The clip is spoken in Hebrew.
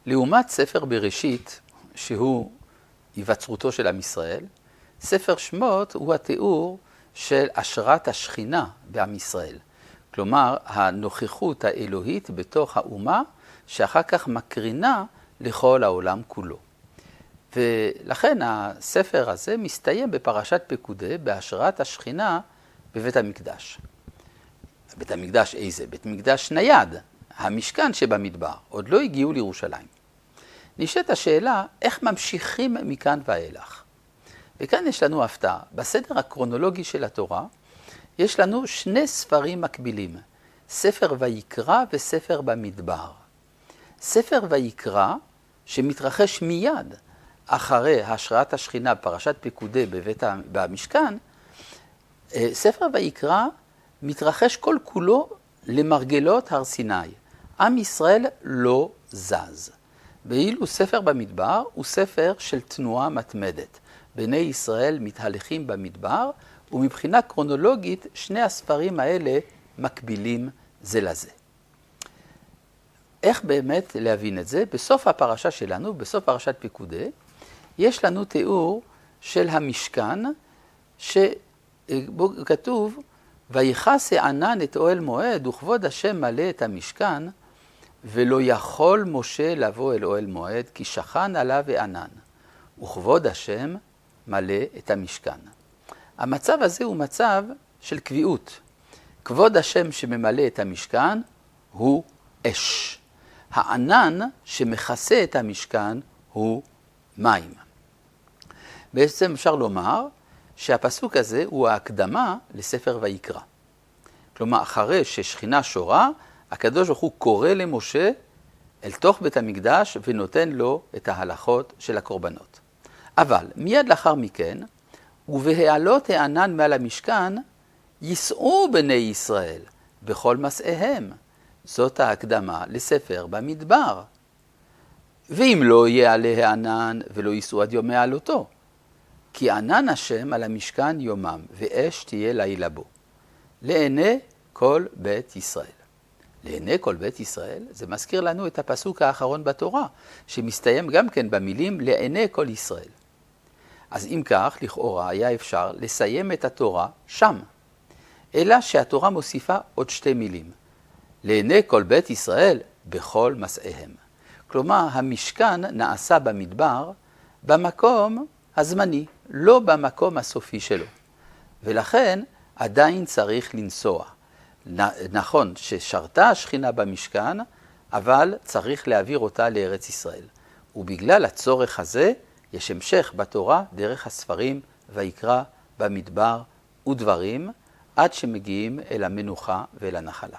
לעומת ספר בראשית, שהוא היווצרותו של עם ישראל, ספר שמות הוא התיאור של השראת השכינה בעם ישראל. כלומר, הנוכחות האלוהית בתוך האומה, שאחר כך מקרינה לכל העולם כולו. ולכן הספר הזה מסתיים בפרשת פקודי, בהשראת השכינה בבית המקדש. בית המקדש איזה? בית מקדש נייד, המשכן שבמדבר, עוד לא הגיעו לירושלים. נשאלת השאלה, איך ממשיכים מכאן ואילך? וכאן יש לנו הפתעה. בסדר הקרונולוגי של התורה, יש לנו שני ספרים מקבילים, ספר ויקרא וספר במדבר. ספר ויקרא, שמתרחש מיד אחרי השראת השכינה פרשת פקודי במשכן, ספר ויקרא מתרחש כל כולו למרגלות הר סיני. עם ישראל לא זז. ואילו ספר במדבר הוא ספר של תנועה מתמדת. בני ישראל מתהלכים במדבר, ומבחינה קרונולוגית שני הספרים האלה מקבילים זה לזה. איך באמת להבין את זה? בסוף הפרשה שלנו, בסוף פרשת פקודי, יש לנו תיאור של המשכן, שבו כתוב, ויכס הענן את אוהל מועד, וכבוד השם מלא את המשכן, ולא יכול משה לבוא אל אוהל מועד, כי שכן עליו הענן, וכבוד השם מלא את המשכן. המצב הזה הוא מצב של קביעות. כבוד השם שממלא את המשכן הוא אש. הענן שמכסה את המשכן הוא מים. בעצם אפשר לומר שהפסוק הזה הוא ההקדמה לספר ויקרא. כלומר, אחרי ששכינה שורה, הקדוש ברוך הוא קורא למשה אל תוך בית המקדש ונותן לו את ההלכות של הקורבנות. אבל מיד לאחר מכן, ובהעלות הענן מעל המשכן, ייסעו בני ישראל בכל מסעיהם. זאת ההקדמה לספר במדבר. ואם לא יעלה הענן ולא ייסעו עד יום העלותו, כי ענן השם על המשכן יומם, ואש תהיה לילה בו. לעיני כל בית ישראל. לעיני כל בית ישראל, זה מזכיר לנו את הפסוק האחרון בתורה, שמסתיים גם כן במילים לעיני כל ישראל. אז אם כך, לכאורה היה אפשר לסיים את התורה שם. אלא שהתורה מוסיפה עוד שתי מילים. לעיני כל בית ישראל בכל מסעיהם. כלומר, המשכן נעשה במדבר במקום הזמני, לא במקום הסופי שלו. ולכן עדיין צריך לנסוע. נכון ששרתה השכינה במשכן, אבל צריך להעביר אותה לארץ ישראל. ובגלל הצורך הזה, יש המשך בתורה דרך הספרים ויקרא במדבר ודברים, עד שמגיעים אל המנוחה ואל הנחלה.